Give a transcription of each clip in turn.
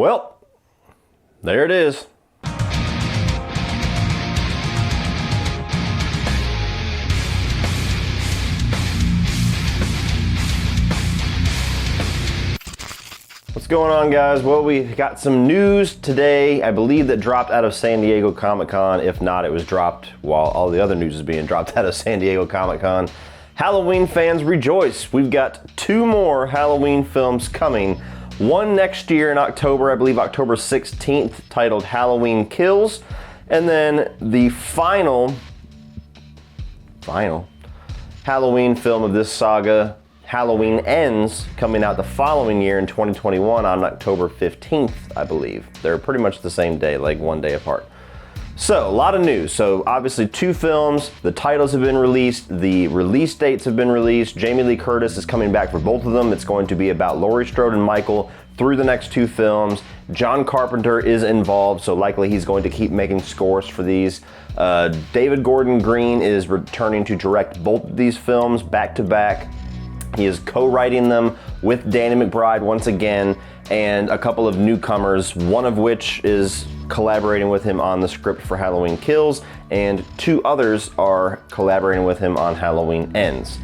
Well, there it is. What's going on, guys? Well, we got some news today, I believe, that dropped out of San Diego Comic-Con. If not, it was dropped while all the other news is being dropped out of San Diego Comic-Con. Halloween fans rejoice. We've got 2 more Halloween films coming. One next year in October, I believe October 16th, titled Halloween Kills. And then the final Halloween film of this saga, Halloween Ends, coming out the following year in 2021 on October 15th, I believe. They're pretty much the same day, like one day apart. So, a lot of news. So, obviously 2 films, the titles have been released, the release dates have been released. Jamie Lee Curtis is coming back for both of them. It's going to be about Laurie Strode and Michael through the next 2 films. John Carpenter is involved, so likely he's going to keep making scores for these. David Gordon Green is returning to direct both of these films back to back. He is co-writing them with Danny McBride once again, and a couple of newcomers, one of which is collaborating with him on the script for Halloween Kills, and 2 others are collaborating with him on Halloween Ends.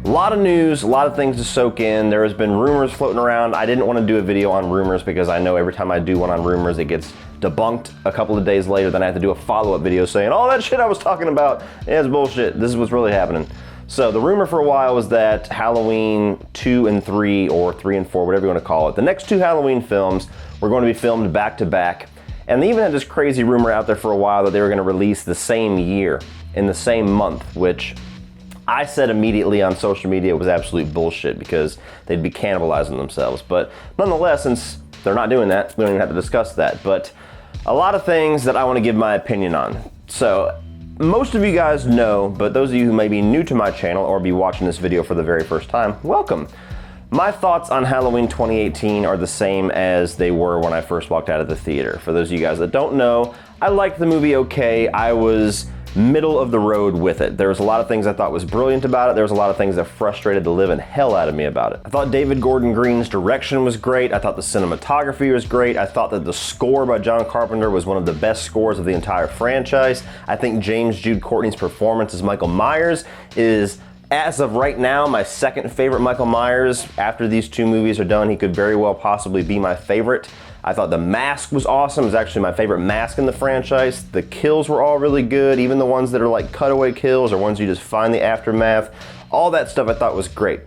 A lot of news, a lot of things to soak in. There has been rumors floating around. I didn't want to do a video on rumors because I know every time I do one on rumors, it gets debunked a couple of days later. Then I have to do a follow-up video saying, oh, that shit I was talking about, it's bullshit. This is what's really happening. So the rumor for a while was that Halloween 2 and 3, or 3 and 4, whatever you want to call it, the next 2 Halloween films were going to be filmed back to back. And they even had this crazy rumor out there for a while that they were going to release the same year, in the same month, which I said immediately on social media was absolute bullshit because they'd be cannibalizing themselves. But nonetheless, since they're not doing that, we don't even have to discuss that. But a lot of things that I want to give my opinion on. So, most of you guys know, but those of you who may be new to my channel or be watching this video for the very first time, welcome. My thoughts on Halloween 2018 are the same as they were when I first walked out of the theater. For those of you guys that don't know, I liked the movie okay. I was middle of the road with it. There was a lot of things I thought was brilliant about it. There was a lot of things that frustrated the living hell out of me about it. I thought David Gordon Green's direction was great. I thought the cinematography was great. I thought that the score by John Carpenter was one of the best scores of the entire franchise. I think James Jude Courtney's performance as Michael Myers is, as of right now, my second favorite Michael Myers. After these 2 movies are done, he could very well possibly be my favorite. I thought the mask was awesome. It was actually my favorite mask in the franchise. The kills were all really good, even the ones that are like cutaway kills or ones you just find the aftermath. All that stuff I thought was great.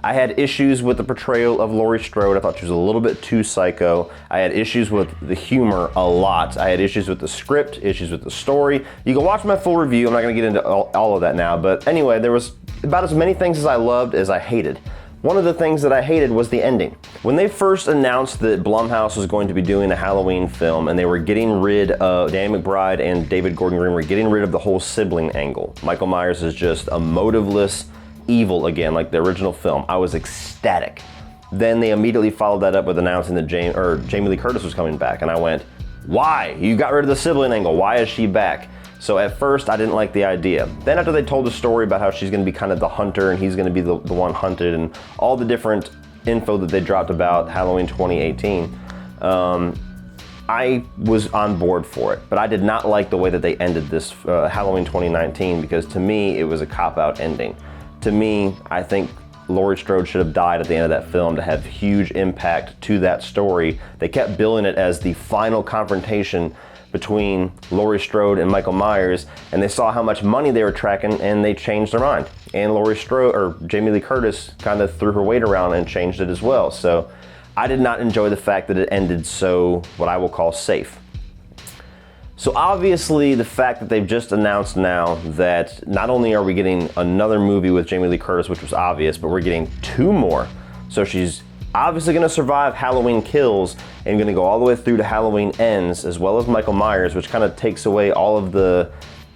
I had issues with the portrayal of Laurie Strode. I thought she was a little bit too psycho. I had issues with the humor a lot. I had issues with the script, issues with the story. You can watch my full review. I'm not gonna get into all of that now, but anyway, there was about as many things as I loved as I hated. One of the things that I hated was the ending. When they first announced that Blumhouse was going to be doing a Halloween film and they were getting rid of, Danny McBride and David Gordon Green were getting rid of the whole sibling angle. Michael Myers is just a motiveless evil again, like the original film. I was ecstatic. Then they immediately followed that up with announcing that Jamie Lee Curtis was coming back, and I went, why? You got rid of the sibling angle, why is she back? So at first I didn't like the idea. Then after they told the story about how she's gonna be kind of the hunter and he's gonna be the one hunted and all the different info that they dropped about Halloween 2018, I was on board for it. But I did not like the way that they ended this Halloween 2019 because to me it was a cop-out ending. To me, I think Laurie Strode should have died at the end of that film to have huge impact to that story. They kept billing it as the final confrontation between Laurie Strode and Michael Myers, and they saw how much money they were tracking and they changed their mind. And Laurie Strode, or Jamie Lee Curtis, kind of threw her weight around and changed it as well. So I did not enjoy the fact that it ended so, what I will call, safe. So obviously the fact that they've just announced now that not only are we getting another movie with Jamie Lee Curtis, which was obvious, but we're getting 2 more. So she's obviously gonna survive Halloween Kills and gonna go all the way through to Halloween Ends, as well as Michael Myers, which kind of takes away all of the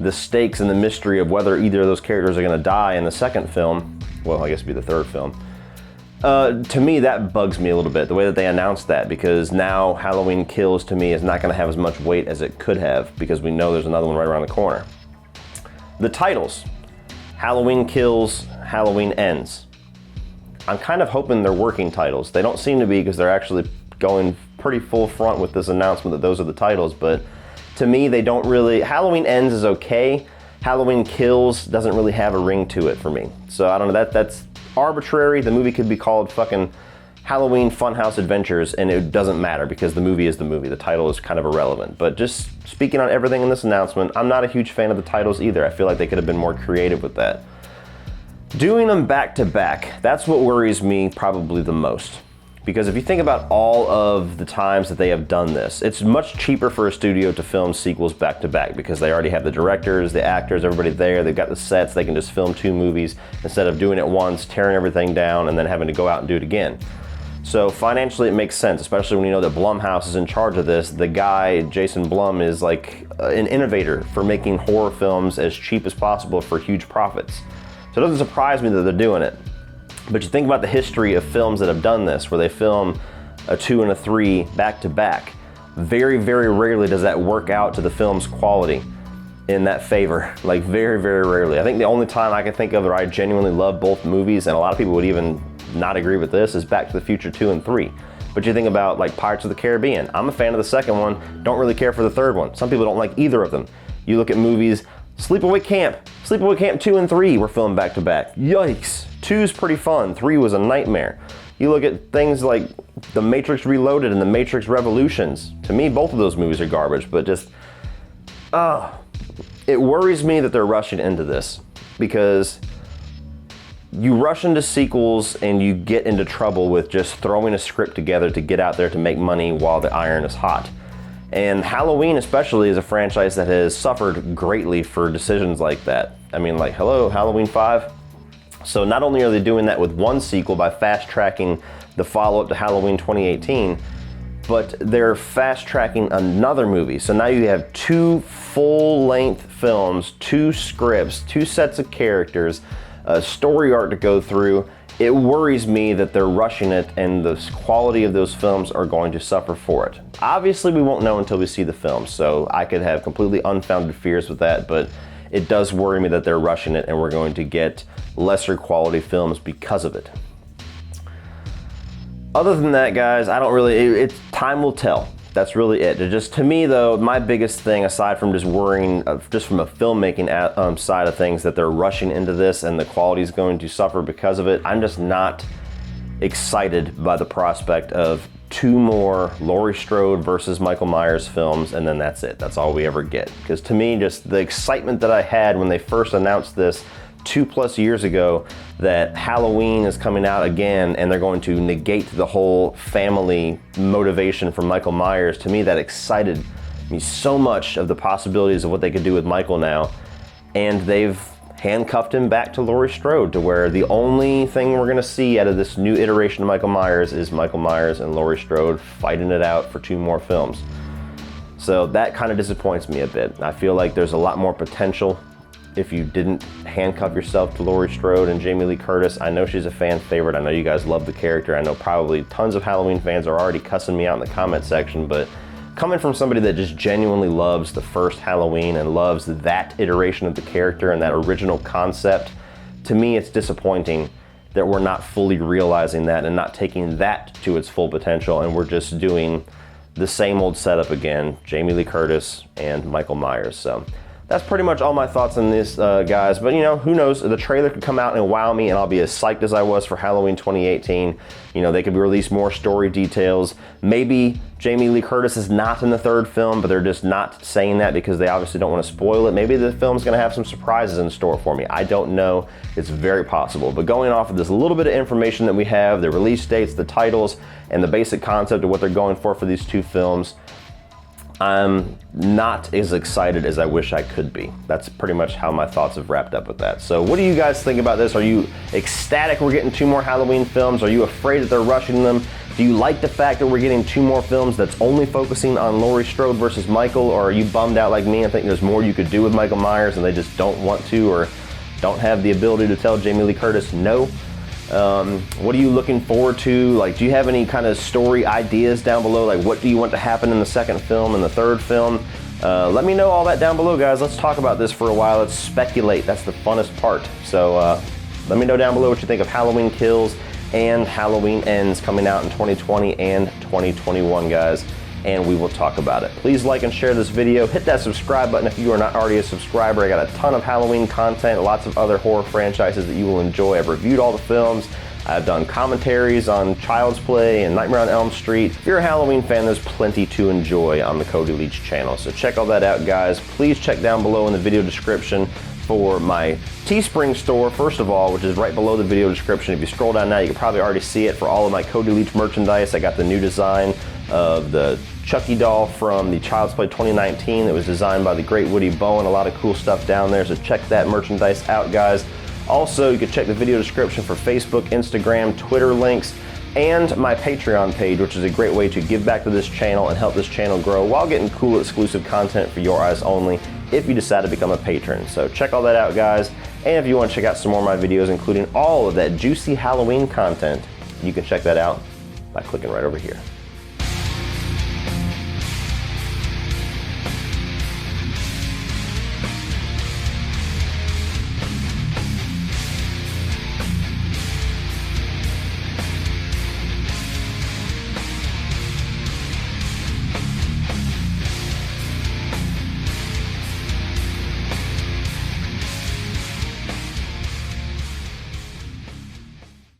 stakes and the mystery of whether either of those characters are gonna die in the second film. Well, I guess it'd be the third film. To me, that bugs me a little bit, the way that they announced that, because now Halloween Kills to me is not gonna have as much weight as it could have, because we know there's another one right around the corner. The titles, Halloween Kills, Halloween Ends. I'm kind of hoping they're working titles. They don't seem to be, because they're actually going pretty full front with this announcement that those are the titles, but to me, they don't really, Halloween Ends is okay. Halloween Kills doesn't really have a ring to it for me. So I don't know, that's arbitrary. The movie could be called fucking Halloween Funhouse Adventures, and it doesn't matter because the movie is the movie. The title is kind of irrelevant. But just speaking on everything in this announcement, I'm not a huge fan of the titles either. I feel like they could have been more creative with that. Doing them back to back, that's what worries me probably the most. Because if you think about all of the times that they have done this, it's much cheaper for a studio to film sequels back to back because they already have the directors, the actors, everybody there, they've got the sets, they can just film 2 movies instead of doing it once, tearing everything down, and then having to go out and do it again. So financially it makes sense, especially when you know that Blumhouse is in charge of this. The guy, Jason Blum, is like an innovator for making horror films as cheap as possible for huge profits. So it doesn't surprise me that they're doing it. But you think about the history of films that have done this, where they film a 2 and a 3 back to back. Very, very rarely does that work out to the film's quality in that favor. Like very, very rarely. I think the only time I can think of where I genuinely love both movies, and a lot of people would even not agree with this, is Back to the Future 2 and 3. But you think about like Pirates of the Caribbean. I'm a fan of the second one, don't really care for the third one. Some people don't like either of them. You look at movies, Sleepaway Camp 2 and 3 were filmed back to back. Yikes. 2's pretty fun, 3 was a nightmare. You look at things like The Matrix Reloaded and The Matrix Revolutions. To me, both of those movies are garbage, but just, it worries me that they're rushing into this because you rush into sequels and you get into trouble with just throwing a script together to get out there to make money while the iron is hot. And Halloween especially is a franchise that has suffered greatly for decisions like that. I mean, like, hello, Halloween 5? So not only are they doing that with one sequel by fast-tracking the follow-up to Halloween 2018, but they're fast-tracking another movie. So now you have 2 full-length films, 2 scripts, 2 sets of characters, a story arc to go through. It worries me that they're rushing it and the quality of those films are going to suffer for it. Obviously, we won't know until we see the film, so I could have completely unfounded fears with that, but it does worry me that they're rushing it and we're going to get lesser quality films because of it. Other than that, guys, I don't really, it's time will tell. That's really it. Just to me though, my biggest thing, aside from just worrying, just from a filmmaking side of things, that they're rushing into this and the quality is going to suffer because of it, I'm just not excited by the prospect of 2 more Laurie Strode versus Michael Myers films, and then that's it. That's all we ever get. Because to me, just the excitement that I had when they first announced this 2+ years ago, that Halloween is coming out again and they're going to negate the whole family motivation from Michael Myers, to me that excited me so much of the possibilities of what they could do with Michael now. And they've handcuffed him back to Laurie Strode, to where the only thing we're gonna see out of this new iteration of Michael Myers is Michael Myers and Laurie Strode fighting it out for 2 more films. So that kind of disappoints me a bit. I feel like there's a lot more potential if you didn't handcuff yourself to Laurie Strode and Jamie Lee Curtis. I know she's a fan favorite. I know you guys love the character. I know probably tons of Halloween fans are already cussing me out in the comment section, but coming from somebody that just genuinely loves the first Halloween and loves that iteration of the character and that original concept, to me it's disappointing that we're not fully realizing that and not taking that to its full potential, and we're just doing the same old setup again, Jamie Lee Curtis and Michael Myers. So that's pretty much all my thoughts on this, guys. But, you know, who knows? The trailer could come out and wow me, and I'll be as psyched as I was for Halloween 2018. You know, they could release more story details. Maybe Jamie Lee Curtis is not in the 3rd film, but they're just not saying that because they obviously don't want to spoil it. Maybe the film's going to have some surprises in store for me. I don't know. It's very possible. But going off of this little bit of information that we have, the release dates, the titles, and the basic concept of what they're going for these 2 films, I'm not as excited as I wish I could be. That's pretty much how my thoughts have wrapped up with that. So what do you guys think about this? Are you ecstatic we're getting 2 more Halloween films? Are you afraid that they're rushing them? Do you like the fact that we're getting 2 more films that's only focusing on Laurie Strode versus Michael? Or are you bummed out like me and think there's more you could do with Michael Myers and they just don't want to, or don't have the ability to tell Jamie Lee Curtis no? What are you looking forward to? Like, do you have any kind of story ideas down below? Like, what do you want to happen in the 2nd film and the 3rd film? Let me know all that down below, guys. Let's talk about this for a while. Let's speculate. That's the funnest part. So let me know down below what you think of Halloween Kills and Halloween Ends coming out in 2020 and 2021, guys, and we will talk about it. Please like and share this video. Hit that subscribe button if you are not already a subscriber. I got a ton of Halloween content, lots of other horror franchises that you will enjoy. I've reviewed all the films. I've done commentaries on Child's Play and Nightmare on Elm Street. If you're a Halloween fan, there's plenty to enjoy on the Cody Leach channel. So check all that out, guys. Please check down below in the video description for my Teespring store, first of all, which is right below the video description. If you scroll down now, you can probably already see it for all of my Cody Leach merchandise. I got the new design of the Chucky doll from the Child's Play 2019 that was designed by the great Woody Bowen. A lot of cool stuff down there, so check that merchandise out, guys. Also, you can check the video description for Facebook, Instagram, Twitter links, and my Patreon page, which is a great way to give back to this channel and help this channel grow while getting cool exclusive content for your eyes only if you decide to become a patron. So check all that out, guys. And if you want to check out some more of my videos, including all of that juicy Halloween content, you can check that out by clicking right over here.